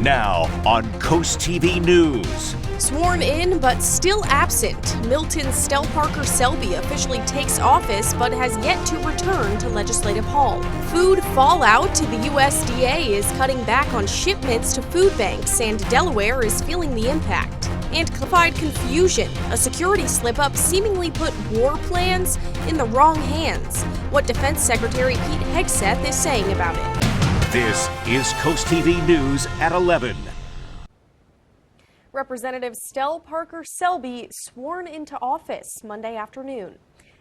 Now on CoastTV News. Sworn in but still absent, Milton's Stell Selby officially takes office but has yet to return to Legislative Hall. Food fallout to the USDA is cutting back on shipments to food banks, and Delaware is feeling the impact. And classified confusion, a security slip-up seemingly put war plans in the wrong hands. What Defense Secretary Pete Hegseth is saying about it. This is CoastTV News at 11. Representative Stell Selby sworn into office Monday afternoon.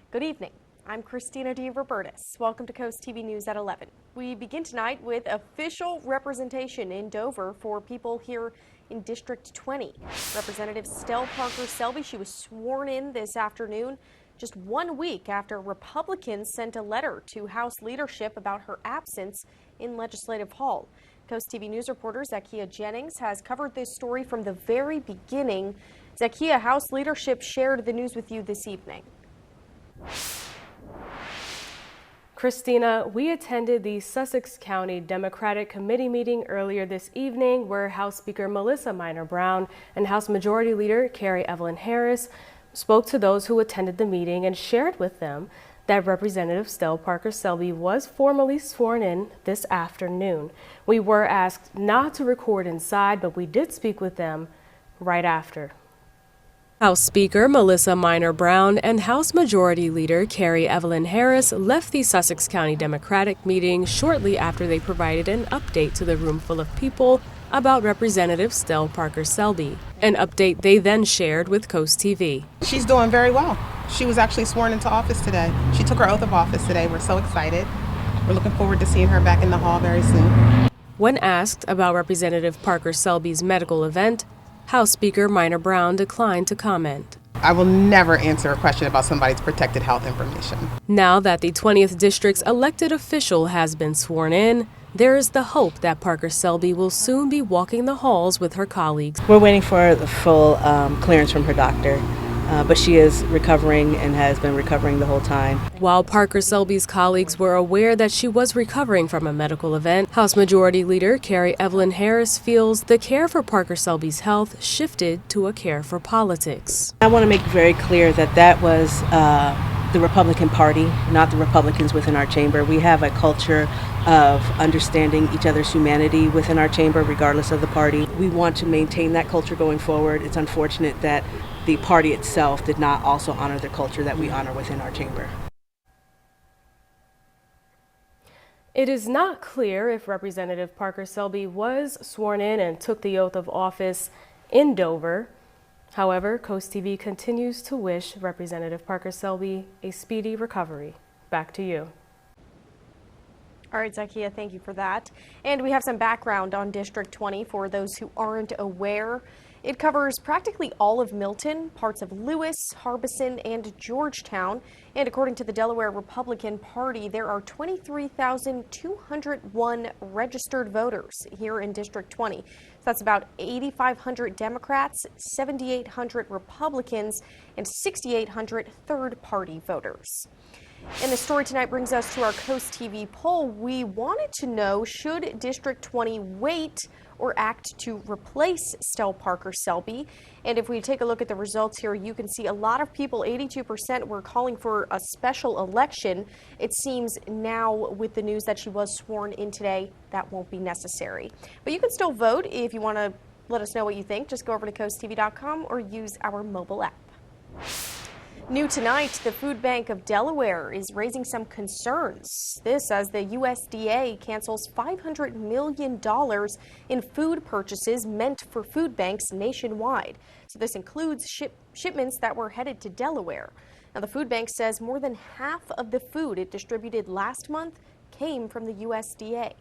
Good evening. I'm Christina DeRobertis. Welcome to CoastTV News at 11. We begin tonight with official representation in Dover for people here in District 20. Representative Stell Selby, she was sworn in this afternoon just 1 week after Republicans sent a letter to House leadership about her absence in Legislative Hall. CoastTV News reporter Zakia Jennings has covered this story from the very beginning. Zakia, House leadership shared the news with you this evening. Christina, we attended the Sussex County Democratic Committee meeting earlier this evening where House Speaker Melissa Minor Brown and House Majority Leader Carrie Evelyn Harris spoke to those who attended the meeting and shared with them that Representative Stell Selby was formally sworn in this afternoon. We were asked not to record inside, but we did speak with them right after. House Speaker Melissa Minor Brown and House Majority Leader Carrie Evelyn Harris left the Sussex County Democratic meeting shortly after they provided an update to the room full of people about Representative Stell Selby, an update they then shared with CoastTV. She's doing very well. She was actually sworn into office today. She took her oath of office today. We're so excited. We're looking forward to seeing her back in the hall very soon. When asked about Representative Selby's medical event, House Speaker Minor Brown declined to comment. I will never answer a question about somebody's protected health information. Now that the 20th District's elected official has been sworn in, there is the hope that Selby will soon be walking the halls with her colleagues. We're waiting for the full clearance from her doctor, but she is recovering and has been recovering the whole time. While Selby's colleagues were aware that she was recovering from a medical event, House Majority Leader Carrie Evelyn Harris feels the care for Selby's health shifted to a care for politics. I want to make very clear that that was the Republican Party, not the Republicans within our chamber. We have a culture of understanding each other's humanity within our chamber, regardless of the party. We want to maintain that culture going forward. It's unfortunate that the party itself did not also honor the culture that we honor within our chamber. It is not clear if Representative Selby was sworn in and took the oath of office in Dover. However, CoastTV continues to wish Representative Selby a speedy recovery. Back to you. All right, Zakia, thank you for that. And we have some background on District 20 for those who aren't aware. It covers practically all of Milton, parts of Lewis, Harbison, and Georgetown. And according to the Delaware Republican Party, there are 23,201 registered voters here in District 20. So that's about 8,500 Democrats, 7,800 Republicans, and 6,800 third-party voters. And the story tonight brings us to our CoastTV poll. We wanted to know, should District 20 wait or act to replace Stell Selby? And if we take a look at the results here, you can see a lot of people, 82%, were calling for a special election. It seems now with the news that she was sworn in today, that won't be necessary. But you can still vote if you want to let us know what you think. Just go over to coasttv.com or use our mobile app. New tonight, the Food Bank of Delaware is raising some concerns. This as the USDA cancels $500 million in food purchases meant for food banks nationwide. So this includes shipments that were headed to Delaware. Now, the food bank says more than half of the food it distributed last month came from the USDA.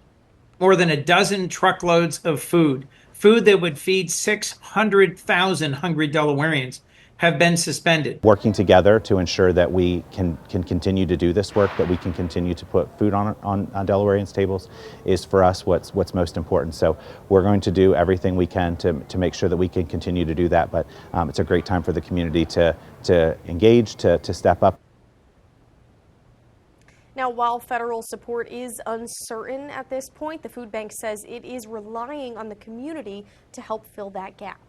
More than a dozen truckloads of food that would feed 600,000 hungry Delawareans, have been suspended. Working together to ensure that we can continue to do this work, that we can continue to put food on Delawareans' tables is for us what's most important. So we're going to do everything we can to make sure that we can continue to do that. But it's a great time for the community to engage, to step up. Now, while federal support is uncertain at this point, the food bank says it is relying on the community to help fill that gap.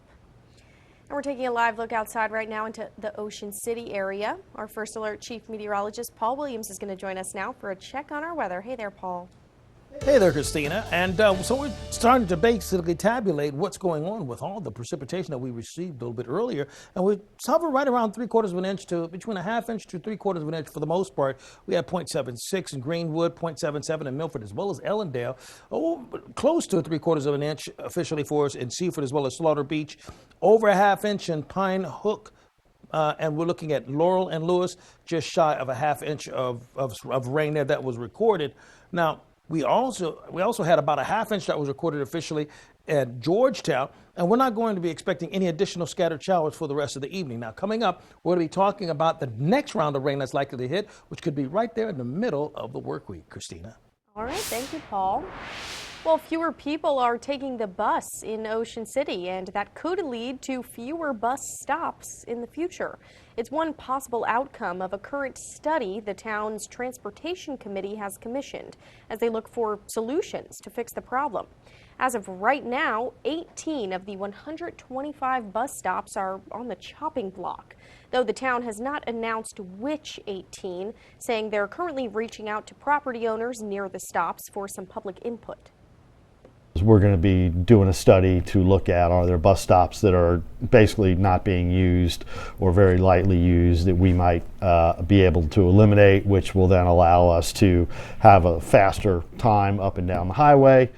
And we're taking a live look outside right now into the Ocean City area. Our First Alert Chief Meteorologist Paul Williams is going to join us now for a check on our weather. Hey there, Paul. Hey there, Christina. And so we're starting to basically tabulate what's going on with all the precipitation that we received a little bit earlier. And we hover right around 3/4 of an inch to between 1/2 inch to 3/4 of an inch for the most part. We had 0.76 in Greenwood, 0.77 in Milford, as well as Ellendale. Close to 3/4 of an inch officially for us in Seaford, as well as Slaughter Beach. Over 1/2 inch in Pine Hook. And we're looking at Laurel and Lewis, just shy of 1/2 inch of rain there that was recorded. Now, we also had about 1/2 inch that was recorded officially at Georgetown, and we're not going to be expecting any additional scattered showers for the rest of the evening. Now, coming up, we're going to be talking about the next round of rain that's likely to hit, which could be right there in the middle of the work week. Christina. All right, thank you, Paul. Well, fewer people are taking the bus in Ocean City, and that could lead to fewer bus stops in the future. It's one possible outcome of a current study the town's transportation committee has commissioned as they look for solutions to fix the problem. As of right now, 18 of the 125 bus stops are on the chopping block, though the town has not announced which 18, saying they're currently reaching out to property owners near the stops for some public input. We're going to be doing a study to look at, are there bus stops that are basically not being used or very lightly used that we might be able to eliminate, which will then allow us to have a faster time up and down the highway.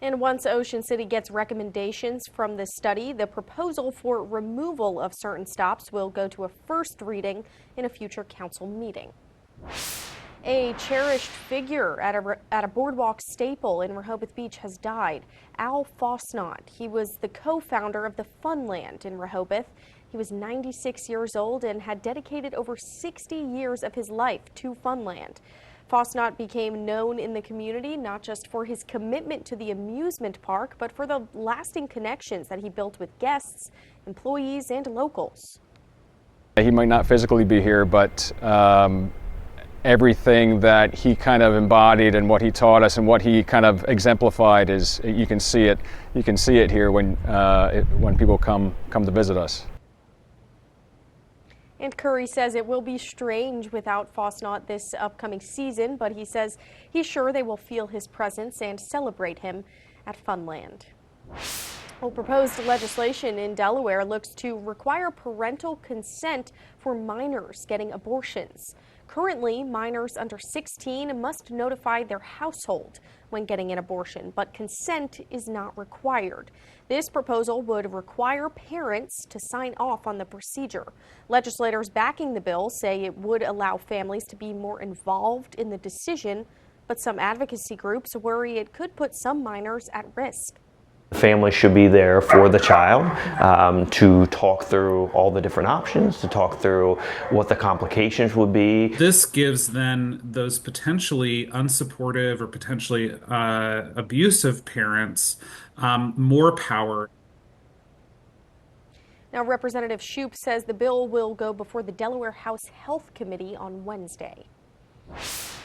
And once Ocean City gets recommendations from this study, the proposal for removal of certain stops will go to a first reading in a future council meeting. A cherished figure at a boardwalk staple in Rehoboth Beach has died. Al Fausnot. He was the co-founder of the Funland in Rehoboth. He was 96 years old and had dedicated over 60 years of his life to Funland. Fausnot became known in the community not just for his commitment to the amusement park, but for the lasting connections that he built with guests, employees, and locals. He might not physically be here, but everything that he kind of embodied and what he taught us and what he kind of exemplified is, you can see it here when people come to visit us. And Curry says it will be strange without Fausnot this upcoming season, but he says he's sure they will feel his presence and celebrate him at Funland. Well, proposed legislation in Delaware looks to require parental consent for minors getting abortions. Currently, minors under 16 must notify their household when getting an abortion, but consent is not required. This proposal would require parents to sign off on the procedure. Legislators backing the bill say it would allow families to be more involved in the decision, but some advocacy groups worry it could put some minors at risk. The family should be there for the child to talk through all the different options, to talk through what the complications would be. This gives then those potentially unsupportive or potentially abusive parents more power. Now, Representative Shoup says the bill will go before the Delaware House Health Committee on Wednesday.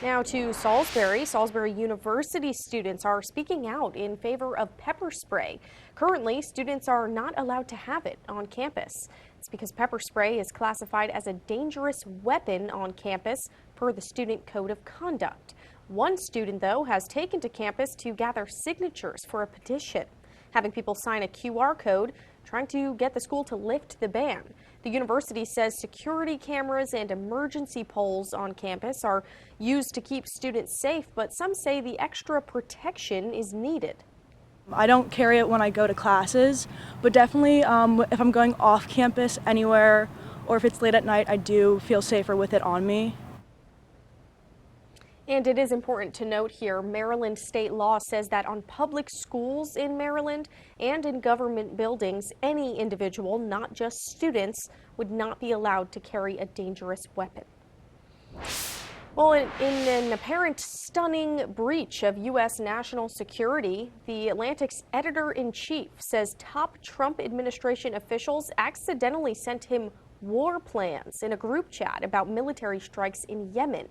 Now to Salisbury. Salisbury University students are speaking out in favor of pepper spray. Currently, students are not allowed to have it on campus. It's because pepper spray is classified as a dangerous weapon on campus per the Student Code of Conduct. One student, though, has taken to campus to gather signatures for a petition, having people sign a QR code trying to get the school to lift the ban. The university says security cameras and emergency poles on campus are used to keep students safe, but some say the extra protection is needed. I don't carry it when I go to classes, but definitely if I'm going off campus anywhere or if it's late at night, I do feel safer with it on me. And it is important to note here, Maryland state law says that on public schools in Maryland and in government buildings, any individual, not just students, would not be allowed to carry a dangerous weapon. Well, in an apparent stunning breach of U.S. national security, the Atlantic's editor-in-chief says top Trump administration officials accidentally sent him war plans in a group chat about military strikes in Yemen.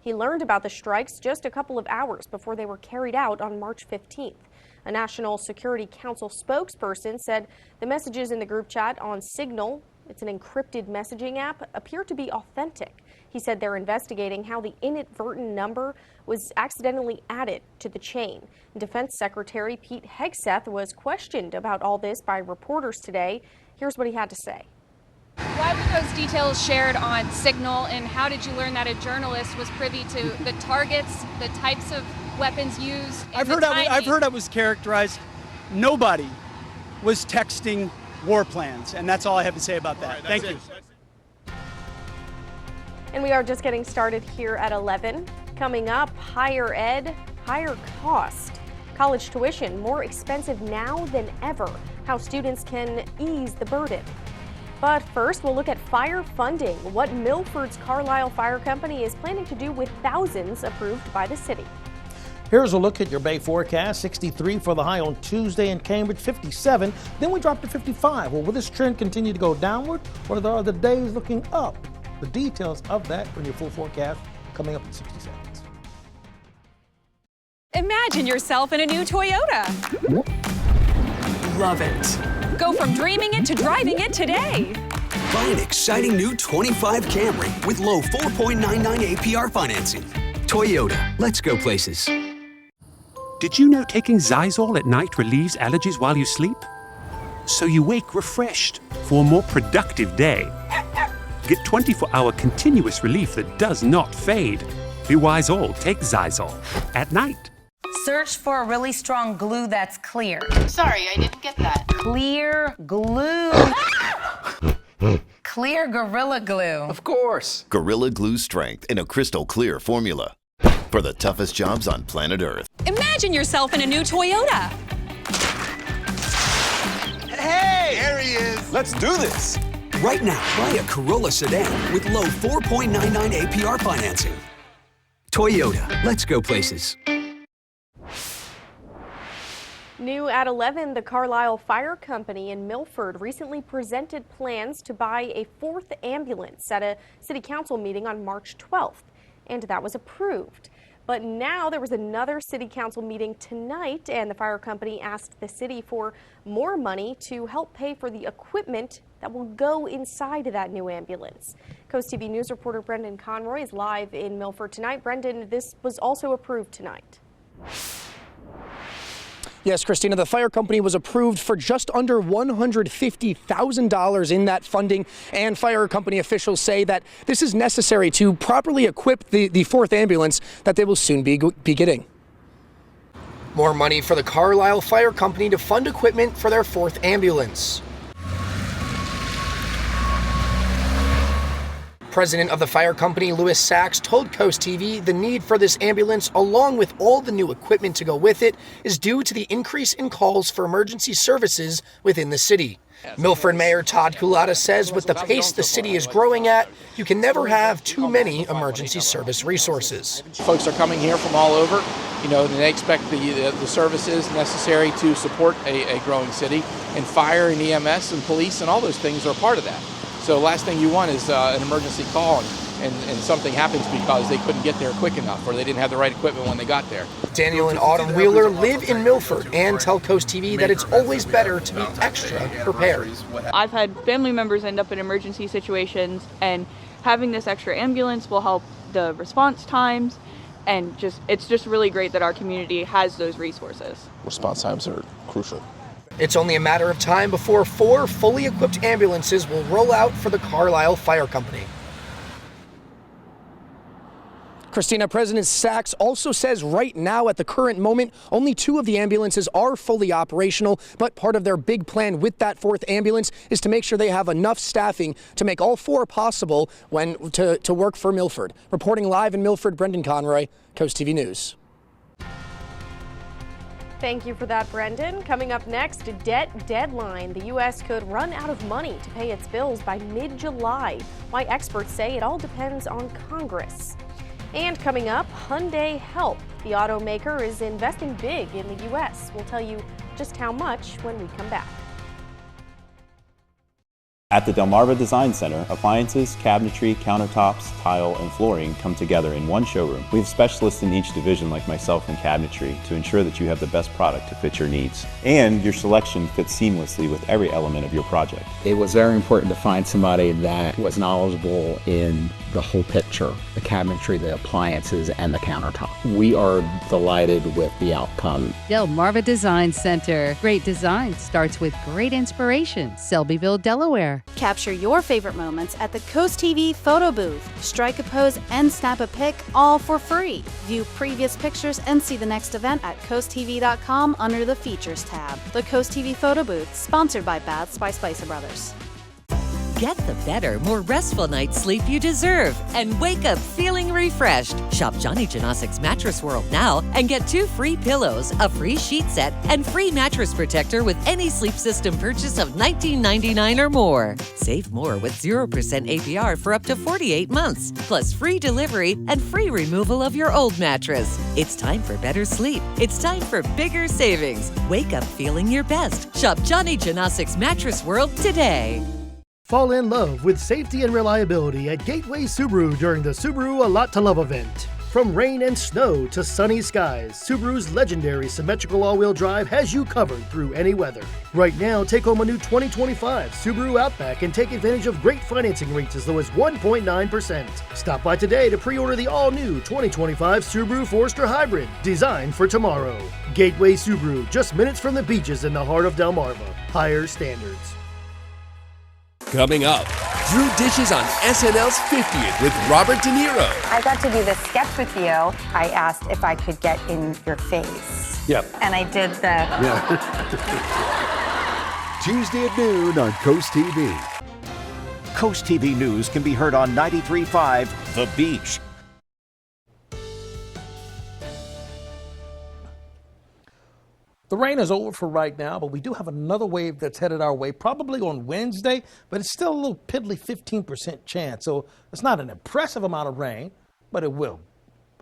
He learned about the strikes just a couple of hours before they were carried out on March 15th. A National Security Council spokesperson said the messages in the group chat on Signal, it's an encrypted messaging app, appear to be authentic. He said they're investigating how the inadvertent number was accidentally added to the chain. Defense Secretary Pete Hegseth was questioned about all this by reporters today. Here's what he had to say. Why were those details shared on Signal, and how did you learn that a journalist was privy to the targets, the types of weapons used? I've heard I was characterized. Nobody was texting war plans, and that's all I have to say about that. Right, Thank you. And we are just getting started here at 11. Coming up, higher ed, higher cost. College tuition more expensive now than ever. How students can ease the burden. But first, we'll look at fire funding, what Milford's Carlisle Fire Company is planning to do with thousands approved by the city. Here's a look at your Bay forecast. 63 for the high on Tuesday in Cambridge, 57. Then we drop to 55. Well, will this trend continue to go downward, or are the days looking up? The details of that in your full forecast coming up in 60 seconds. Imagine yourself in a new Toyota. Love it. Go from dreaming it to driving it today. Buy an exciting new 25 Camry with low 4.99 APR financing. Toyota, let's go places. Did you know taking Zysol at night relieves allergies while you sleep? So you wake refreshed for a more productive day. Get 24-hour continuous relief that does not fade. Be wise all, take Zysol at night. Search for a really strong glue that's clear. Sorry, I didn't get that. Clear glue. Clear Gorilla Glue. Of course. Gorilla Glue strength in a crystal clear formula. For the toughest jobs on planet Earth. Imagine yourself in a new Toyota. Hey, there he is. Let's do this. Right now, buy a Corolla sedan with low 4.99 APR financing. Toyota, let's go places. New at 11, the Carlisle Fire Company in Milford recently presented plans to buy a fourth ambulance at a city council meeting on March 12th, and that was approved. But now there was another city council meeting tonight, and the fire company asked the city for more money to help pay for the equipment that will go inside that new ambulance. CoastTV News reporter Brendan Conroy is live in Milford tonight. Brendan, this was also approved tonight. Yes, Christina, the fire company was approved for just under $150,000 in that funding, and fire company officials say that this is necessary to properly equip the fourth ambulance that they will soon be getting. More money for the Carlisle Fire Company to fund equipment for their fourth ambulance. President of the fire company, Louis Sachs, told CoastTV the need for this ambulance, along with all the new equipment to go with it, is due to the increase in calls for emergency services within the city. Milford Mayor Todd Culotta says with the pace the city is growing at, you can never have too many emergency service resources. Folks are coming here from all over, and they expect the services necessary to support a growing city, and fire and EMS and police and all those things are part of that. So last thing you want is an emergency call and something happens because they couldn't get there quick enough or they didn't have the right equipment when they got there. Daniel and Autumn Wheeler live in Milford and tell CoastTV that it's always better to be extra prepared. I've had family members end up in emergency situations, and having this extra ambulance will help the response times, and it's just really great that our community has those resources. Response times are crucial. It's only a matter of time before 4 fully equipped ambulances will roll out for the Carlisle Fire Company. Christina, President Sachs also says right now at the current moment, only 2 of the ambulances are fully operational, but part of their big plan with that fourth ambulance is to make sure they have enough staffing to make all 4 possible to work for Milford. Reporting live in Milford, Brendan Conroy, CoastTV News. Thank you for that, Brendan. Coming up next, debt deadline. The U.S. could run out of money to pay its bills by mid-July. Why experts say it all depends on Congress. And coming up, Hyundai Help. The automaker is investing big in the U.S. We'll tell you just how much when we come back. At the Delmarva Design Center, appliances, cabinetry, countertops, tile, and flooring come together in one showroom. We have specialists in each division like myself in cabinetry to ensure that you have the best product to fit your needs. And your selection fits seamlessly with every element of your project. It was very important to find somebody that was knowledgeable in the whole picture, the cabinetry, the appliances, and the countertop. We are delighted with the outcome. Delmarva Design Center. Great design starts with great inspiration. Selbyville, Delaware. Capture your favorite moments at the CoastTV photo booth. Strike a pose and snap a pic, all for free. View previous pictures and see the next event at coasttv.com under the Features tab. The CoastTV photo booth, sponsored by Baths by Spicer Brothers. Get the better, more restful night's sleep you deserve and wake up feeling refreshed. Shop Johnny Janosik's Mattress World now and get 2 free pillows, a free sheet set, and free mattress protector with any sleep system purchase of $19.99 or more. Save more with 0% APR for up to 48 months, plus free delivery and free removal of your old mattress. It's time for better sleep. It's time for bigger savings. Wake up feeling your best. Shop Johnny Janosik's Mattress World today. Fall in love with safety and reliability at Gateway Subaru during the Subaru A Lot to Love event. From rain and snow to sunny skies, Subaru's legendary symmetrical all-wheel drive has you covered through any weather. Right now, take home a new 2025 Subaru Outback and take advantage of great financing rates as low as 1.9%. Stop by today to pre-order the all-new 2025 Subaru Forester Hybrid, designed for tomorrow. Gateway Subaru, just minutes from the beaches in the heart of Delmarva. Higher standards. Coming up, Drew dishes on SNL's 50th with Robert De Niro. I got to do this sketch with you. I asked if I could get in your face. Yep. And I did the... Yeah. Tuesday at noon on Coast TV. Coast TV News can be heard on 93.5 The Beach. The rain is over for right now, but we do have another wave that's headed our way, probably on Wednesday, but it's still a little piddly 15% chance. So it's not an impressive amount of rain, but it will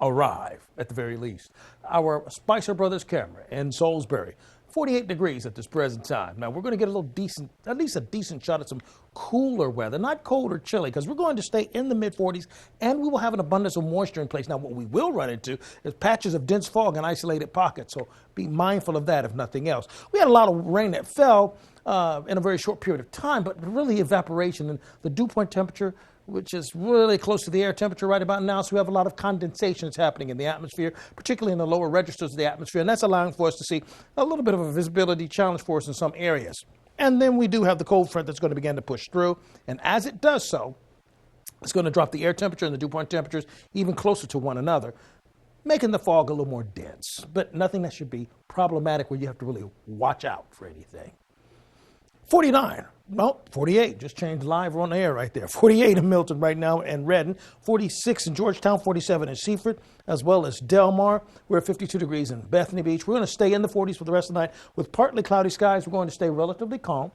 arrive at the very least. Our Spicer Brothers camera in Salisbury, 48 degrees at this present time. Now we're going to get a little decent, at least a decent shot at some cooler weather, not cold or chilly, because we're going to stay in the mid-40s and we will have an abundance of moisture in place. Now what we will run into is patches of dense fog in isolated pockets, so be mindful of that if nothing else. We had a lot of rain that fell in a very short period of time, but really evaporation and the dew point temperature, which is really close to the air temperature right about now. So we have a lot of condensation that's happening in the atmosphere, particularly in the lower registers of the atmosphere. And that's allowing for us to see a little bit of a visibility challenge for us in some areas. And then we do have the cold front that's going to begin to push through. And as it does so, it's going to drop the air temperature and the dew point temperatures even closer to one another, making the fog a little more dense, but nothing that should be problematic where you have to really watch out for anything. 49. Well, 48. Just changed live on the air right there. 48 in Milton right now and Redden. 46 in Georgetown. 47 in Seaford, as well as Delmar. We're at 52 degrees in Bethany Beach. We're going to stay in the 40s for the rest of the night with partly cloudy skies. We're going to stay relatively calm.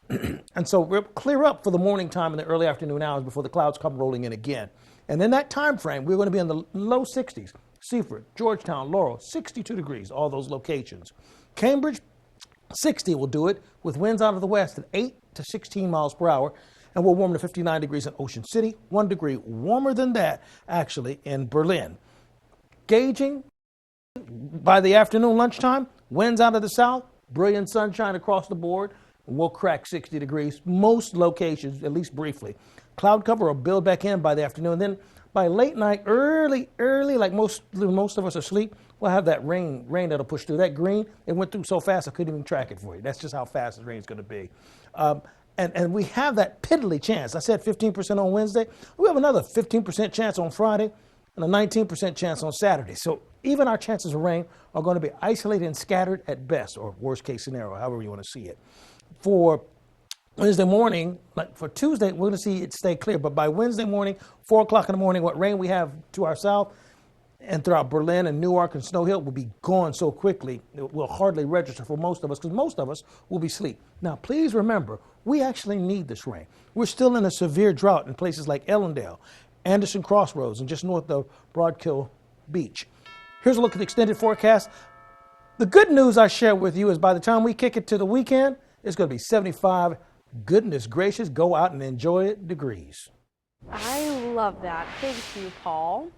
And so we'll clear up for the morning time and the early afternoon hours before the clouds come rolling in again. And in that time frame, we're going to be in the low 60s. Seaford, Georgetown, Laurel, 62 degrees, all those locations. Cambridge, 60 will do it with winds out of the west at 8 to 16 miles per hour. And we're warm to 59 degrees in Ocean City, 1 degree warmer than that, actually, in Berlin. Gauging by the afternoon, lunchtime, winds out of the south, brilliant sunshine across the board. We'll crack 60 degrees, most locations, at least briefly. Cloud cover will build back in by the afternoon. Then by late night, early, like most of us are asleep, we'll have that rain that'll push through. That green, it went through so fast I couldn't even track it for you. That's just how fast the rain's going to be. And we have that piddly chance. I said 15% on Wednesday. We have another 15% chance on Friday and a 19% chance on Saturday. So even our chances of rain are going to be isolated and scattered at best, or worst case scenario, however you want to see it. For Wednesday morning, like for Tuesday, we're going to see it stay clear. But by Wednesday morning, 4 o'clock in the morning, what rain we have to our south and throughout Berlin and Newark and Snow Hill will be gone so quickly, it will hardly register for most of us because most of us will be asleep. Now, please remember, we actually need this rain. We're still in a severe drought in places like Ellendale, Anderson Crossroads, and just north of Broadkill Beach. Here's a look at the extended forecast. The good news I share with you is by the time we kick it to the weekend, it's going to be 75 Goodness gracious, go out and enjoy it degrees. I love that. Thank you, Paul.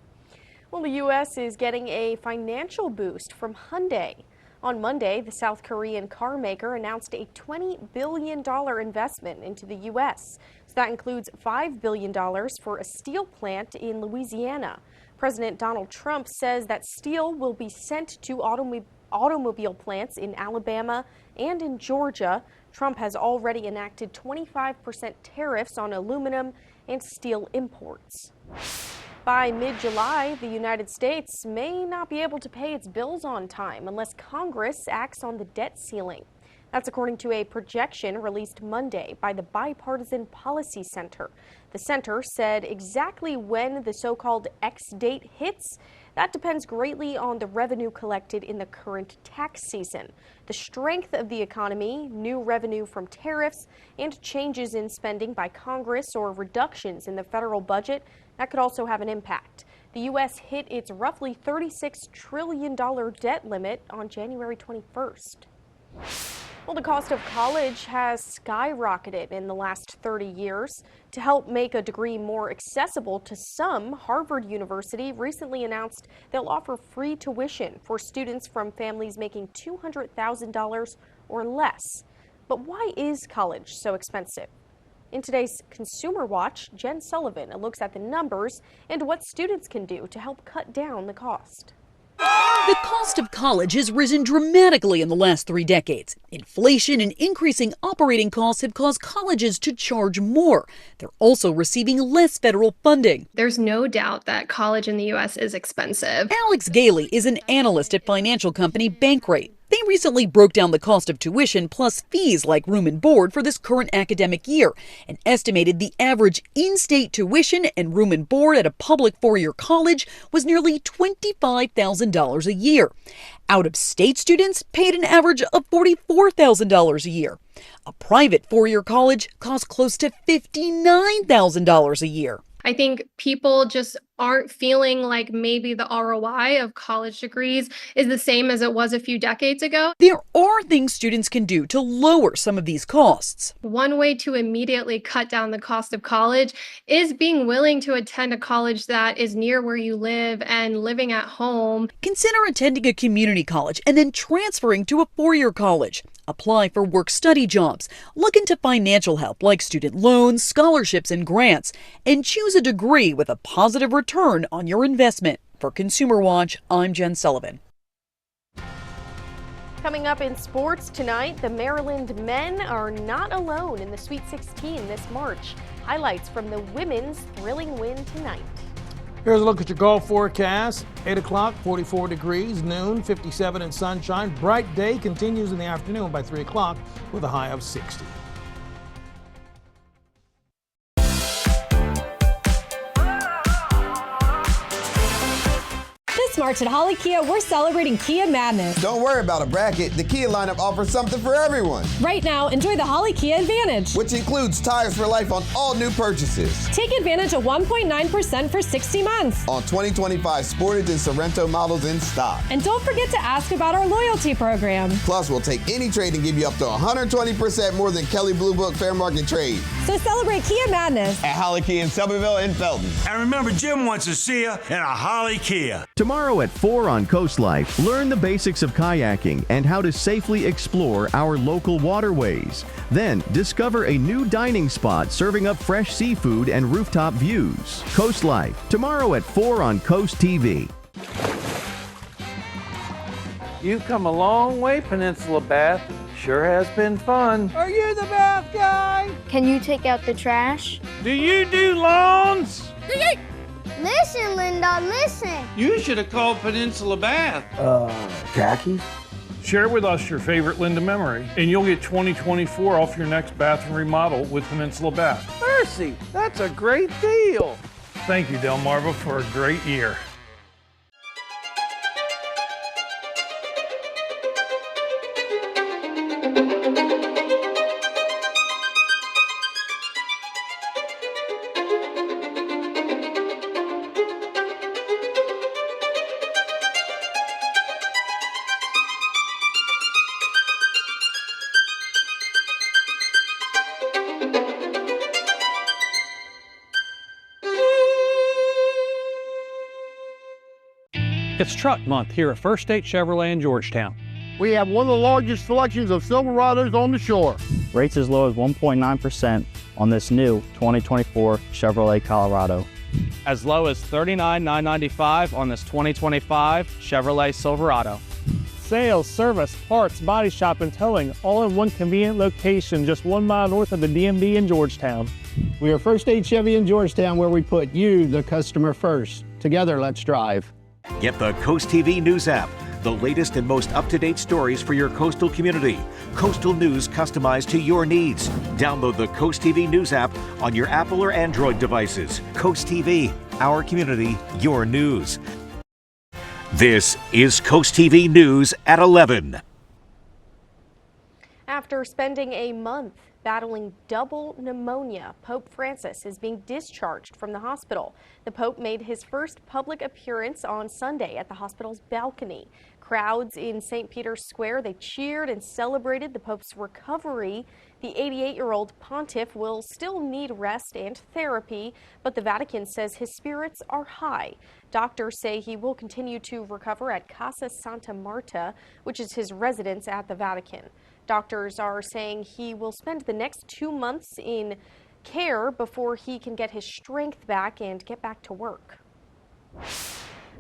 Well, the U.S. is getting a financial boost from Hyundai. On Monday, the South Korean car maker announced a $20 billion investment into the U.S. So that includes $5 billion for a steel plant in Louisiana. President Donald Trump says that steel will be sent to automobile plants in Alabama and in Georgia. Trump has already enacted 25% tariffs on aluminum and steel imports. By mid-July, the United States may not be able to pay its bills on time unless Congress acts on the debt ceiling. That's according to a projection released Monday by the Bipartisan Policy Center. The center said exactly when the so-called X date hits, that depends greatly on the revenue collected in the current tax season. The strength of the economy, new revenue from tariffs, and changes in spending by Congress or reductions in the federal budget, that could also have an impact. The U.S. hit its roughly $36 trillion debt limit on January 21st. Well, the cost of college has skyrocketed in the last 30 years. To help make a degree more accessible to some, Harvard University recently announced they'll offer free tuition for students from families making $200,000 or less. But why is college so expensive? In today's Consumer Watch, Jen Sullivan looks at the numbers and what students can do to help cut down the cost. The cost of college has risen dramatically in the last 3 decades. Inflation and increasing operating costs have caused colleges to charge more. They're also receiving less federal funding. There's no doubt that college in the U.S. is expensive. Alex Gailey is an analyst at financial company Bankrate. They recently broke down the cost of tuition plus fees like room and board for this current academic year and estimated the average in-state tuition and room and board at a public four-year college was nearly $25,000 a year. Out-of-state students paid an average of $44,000 a year. A private four-year college costs close to $59,000 a year. I think people just aren't feeling like maybe the ROI of college degrees is the same as it was a few decades ago. There are things students can do to lower some of these costs. One way to immediately cut down the cost of college is being willing to attend a college that is near where you live and living at home. Consider attending a community college and then transferring to a four-year college. Apply for work-study jobs, look into financial help like student loans, scholarships, and grants, and choose a degree with a positive return on your investment. For Consumer Watch, I'm Jen Sullivan. Coming up in sports tonight, the Maryland men are not alone in the Sweet 16 this March. Highlights from the women's thrilling win tonight. Here's a look at your golf forecast. 8 o'clock, 44 degrees, noon, 57 and sunshine. Bright day continues in the afternoon by 3 o'clock with a high of 60. This March at Holly Kia, we're celebrating Kia Madness. Don't worry about a bracket. The Kia lineup offers something for everyone. Right now, enjoy the Holly Kia Advantage, which includes tires for life on all new purchases. Take advantage of 1.9% for 60 months. On 2025 Sportage and Sorrento models in stock. And don't forget to ask about our loyalty program. Plus, we'll take any trade and give you up to 120% more than Kelley Blue Book Fair Market Trade. So celebrate Kia Madness at Holly Kia in Selbyville and Felton. And remember, Jim wants to see you in a Holly Kia. Tomorrow at 4 on Coast Life, learn the basics of kayaking and how to safely explore our local waterways. Then, discover a new dining spot serving up fresh seafood and rooftop views. Coast Life, tomorrow at 4 on Coast TV. You've come a long way, Peninsula Bath. Sure has been fun. Are you the bath guy? Can you take out the trash? Do you do lawns? Listen, Linda, listen. You should have called Peninsula Bath. Khakis? Share with us your favorite Linda memory, and you'll get 2024 off your next bathroom remodel with Peninsula Bath. Mercy, that's a great deal. Thank you, Delmarva, for a great year. It's Truck Month here at First State Chevrolet in Georgetown. We have one of the largest selections of Silverados on the shore. Rates as low as 1.9% on this new 2024 Chevrolet Colorado. As low as $39,995 on this 2025 Chevrolet Silverado. Sales, service, parts, body shop, and towing, all in one convenient location just 1 mile north of the DMV in Georgetown. We are First State Chevy in Georgetown, where we put you, the customer, first. Together, let's drive. Get the Coast TV News app, the latest and most up-to-date stories for your coastal community. Coastal news customized to your needs. Download the Coast TV News app on your Apple or Android devices. Coast TV, our community, your news. This is Coast TV News at 11. After spending a month battling double pneumonia, Pope Francis is being discharged from the hospital. The Pope made his first public appearance on Sunday at the hospital's balcony. Crowds in St. Peter's Square, they cheered and celebrated the Pope's recovery. The 88-year-old pontiff will still need rest and therapy, but the Vatican says his spirits are high. Doctors say he will continue to recover at Casa Santa Marta, which is his residence at the Vatican. Doctors are saying he will spend the next 2 months in care before he can get his strength back and get back to work.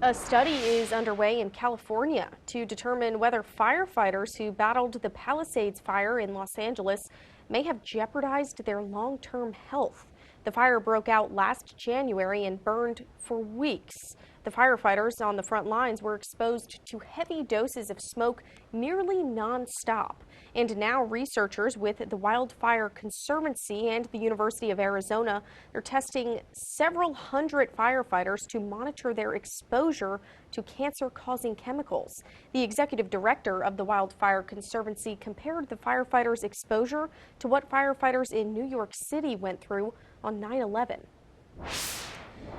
A study is underway in California to determine whether firefighters who battled the Palisades fire in Los Angeles may have jeopardized their long-term health. The fire broke out last January and burned for weeks. The firefighters on the front lines were exposed to heavy doses of smoke nearly non-stop. And now researchers with the Wildfire Conservancy and the University of Arizona are testing several hundred firefighters to monitor their exposure to cancer-causing chemicals. The executive director of the Wildfire Conservancy compared the firefighters' exposure to what firefighters in New York City went through on 9/11.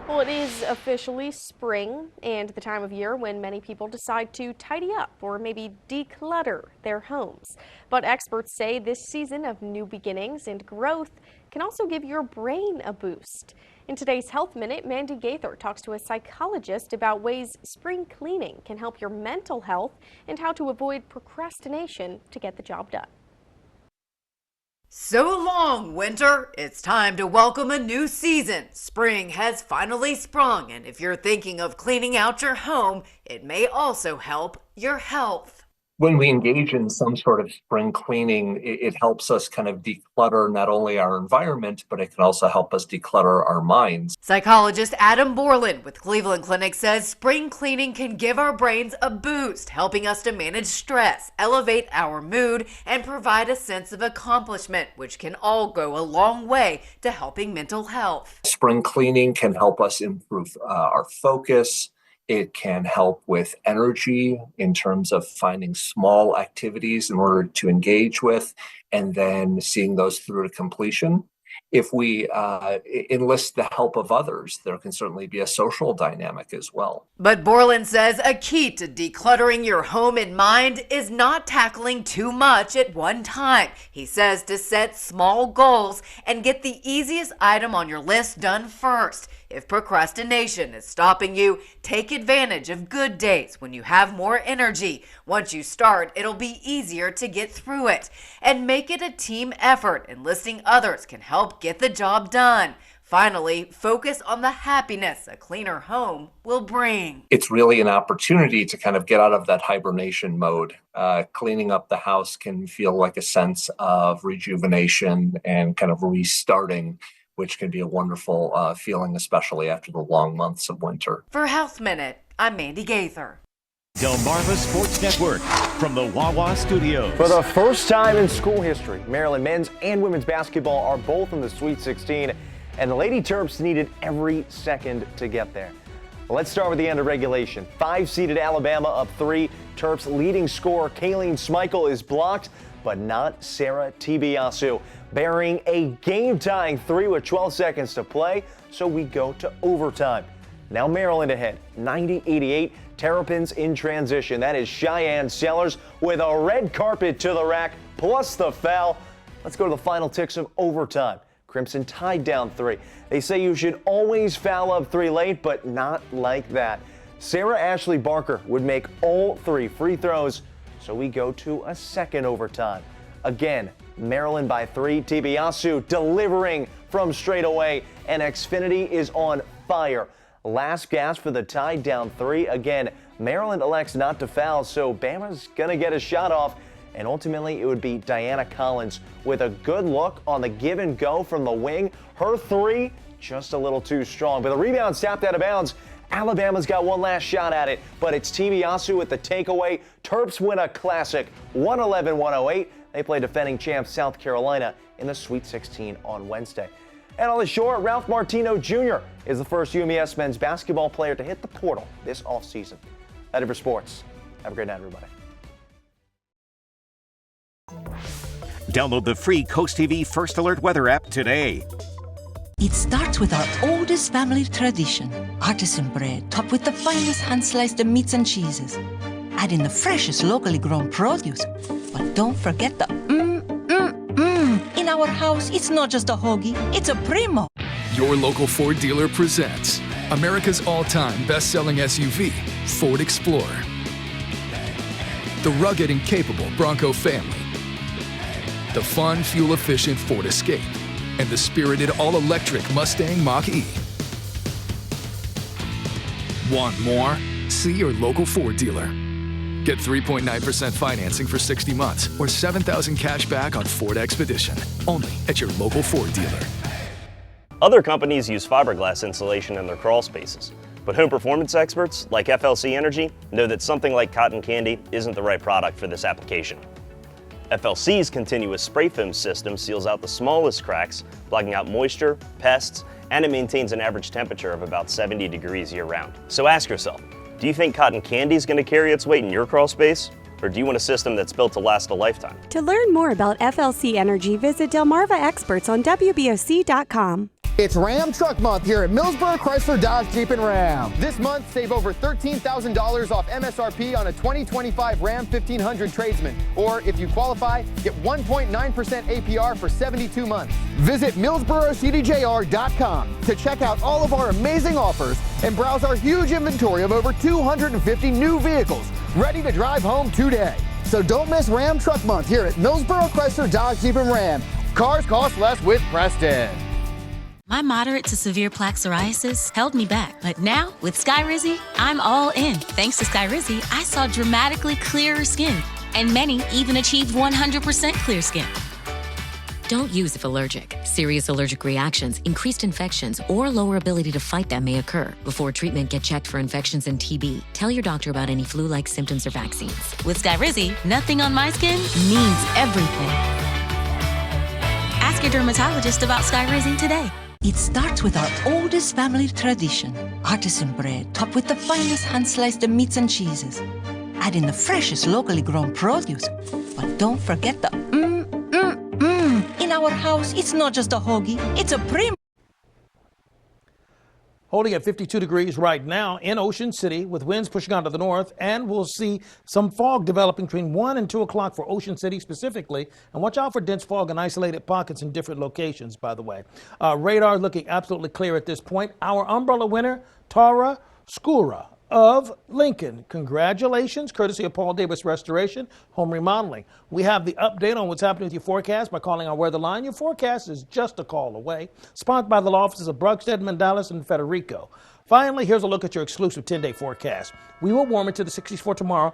Well, it is officially spring and the time of year when many people decide to tidy up or maybe declutter their homes. But experts say this season of new beginnings and growth can also give your brain a boost. In today's Health Minute, Mandy Gaither talks to a psychologist about ways spring cleaning can help your mental health and how to avoid procrastination to get the job done. So long, winter. It's time to welcome a new season. Spring has finally sprung, and if you're thinking of cleaning out your home, it may also help your health. When we engage in some sort of spring cleaning, it helps us kind of declutter not only our environment, but it can also help us declutter our minds. Psychologist Adam Borland with Cleveland Clinic says spring cleaning can give our brains a boost, helping us to manage stress, elevate our mood, and provide a sense of accomplishment, which can all go a long way to helping mental health. Spring cleaning can help us improve our focus. It can help with energy in terms of finding small activities in order to engage with and then seeing those through to completion. If we enlist the help of others, there can certainly be a social dynamic as well. But Borland says a key to decluttering your home and mind is not tackling too much at one time. He says to set small goals and get the easiest item on your list done first. If procrastination is stopping you, take advantage of good days when you have more energy. Once you start, it'll be easier to get through it. And make it a team effort. Enlisting others can help get the job done. Finally, focus on the happiness a cleaner home will bring. It's really an opportunity to kind of get out of that hibernation mode. Cleaning up the house can feel like a sense of rejuvenation and kind of restarting, which can be a wonderful feeling, especially after the long months of winter. For Health Minute, I'm Mandy Gaither. Delmarva Sports Network from the Wawa Studios. For the first time in school history, Maryland men's and women's basketball are both in the Sweet 16, and the Lady Terps needed every second to get there. Let's start with the end of regulation. 5-seeded Alabama up 3. Terps leading scorer Kayleen Schmeichel is blocked, but not Sarah Tibiasu, burying a game-tying 3 with 12 seconds to play, so we go to overtime. Now Maryland ahead, 90-88. Terrapins in transition. That is Cheyenne Sellers with a red carpet to the rack, plus the foul. Let's go to the final ticks of overtime. Crimson tied down 3. They say you should always foul up 3 late, but not like that. Sarah Ashley Barker would make all 3 free throws, so we go to a second overtime. Again, Maryland by 3. Tibiasu delivering from straight away, and Xfinity is on fire. Last gasp for the tie, down 3. Again, Maryland elects not to foul, so Bama's gonna get a shot off, and ultimately it would be Diana Collins with a good look on the give and go from the wing. Her 3 just a little too strong, but the rebound tapped out of bounds. Alabama's got one last shot at it, but it's Tibiasu with the takeaway. Terps win a classic, 111-108. They play defending champs South Carolina in the Sweet 16 on Wednesday. And on the shore, Ralph Martino Jr. is the first UMES men's basketball player to hit the portal this offseason. That's it for sports. Have a great night, everybody. Download the free CoastTV First Alert weather app today. It starts with our oldest family tradition, artisan bread, topped with the finest hand-sliced meats and cheeses. Add in the freshest locally grown produce, but don't forget the In our house, it's not just a hoagie, it's a primo. Your local Ford dealer presents America's all-time best-selling SUV, Ford Explorer. The rugged and capable Bronco family. The fun, fuel-efficient Ford Escape. And the spirited all-electric Mustang Mach-E. Want more? See your local Ford dealer. Get 3.9% financing for 60 months or $7,000 cash back on Ford Expedition. Only at your local Ford dealer. Other companies use fiberglass insulation in their crawl spaces, but home performance experts like FLC Energy know that something like cotton candy isn't the right product for this application. FLC's continuous spray foam system seals out the smallest cracks, blocking out moisture, pests, and it maintains an average temperature of about 70 degrees year-round. So ask yourself, do you think cotton candy is going to carry its weight in your crawl space? Or do you want a system that's built to last a lifetime? To learn more about FLC Energy, visit Delmarva Experts on WBOC.com. It's Ram Truck Month here at Millsboro Chrysler Dodge Jeep and Ram. This month, save over $13,000 off MSRP on a 2025 Ram 1500 Tradesman. Or if you qualify, get 1.9% APR for 72 months. Visit MillsboroCDJR.com to check out all of our amazing offers and browse our huge inventory of over 250 new vehicles ready to drive home today. So don't miss Ram Truck Month here at Millsboro Chrysler Dodge Jeep and Ram. Cars cost less with Preston. My moderate to severe plaque psoriasis held me back, but now with Skyrizi, I'm all in. Thanks to Skyrizi, I saw dramatically clearer skin, and many even achieved 100% clear skin. Don't use if allergic. Serious allergic reactions, increased infections, or lower ability to fight them may occur. Before treatment, get checked for infections and TB. Tell your doctor about any flu-like symptoms or vaccines. With Skyrizi, nothing on my skin means everything. Ask your dermatologist about Skyrizi today. It starts with our oldest family tradition, artisan bread, topped with the finest hand-sliced meats and cheeses. Add in the freshest locally grown produce, but don't forget the In our house, it's not just a hoagie, it's a primo. Holding at 52 degrees right now in Ocean City with winds pushing on to the north, and we'll see some fog developing between 1 and 2 o'clock for Ocean City specifically. And watch out for dense fog and isolated pockets in different locations, by the way. Radar looking absolutely clear at this point. Our umbrella winner, Tara Skura of Lincoln. Congratulations, courtesy of Paul Davis Restoration, Home Remodeling. We have the update on what's happening with your forecast by calling our weather line. Your forecast is just a call away. Sponsored by the law offices of Brugstead, Mandalis, and Federico. Finally, here's a look at your exclusive 10-day forecast. We will warm into the 60s for tomorrow.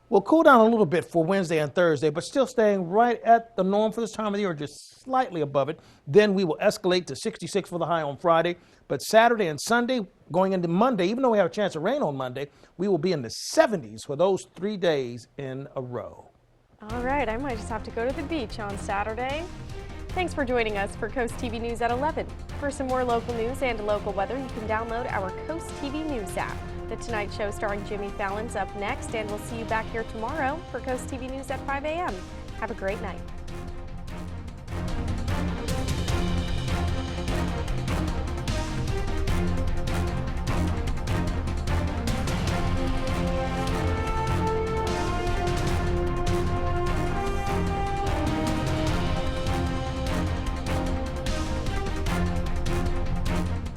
We'll cool down a little bit for Wednesday and Thursday, but still staying right at the norm for this time of the year, just slightly above it. Then we will escalate to 66 for the high on Friday. But Saturday and Sunday, going into Monday, even though we have a chance of rain on Monday, we will be in the 70s for those 3 days in a row. All right, I might just have to go to the beach on Saturday. Thanks for joining us for Coast TV News at 11. For some more local news and local weather, you can download our Coast TV News app. The Tonight Show starring Jimmy Fallon's up next, and we'll see you back here tomorrow for Coast TV News at 5 a.m. Have a great night.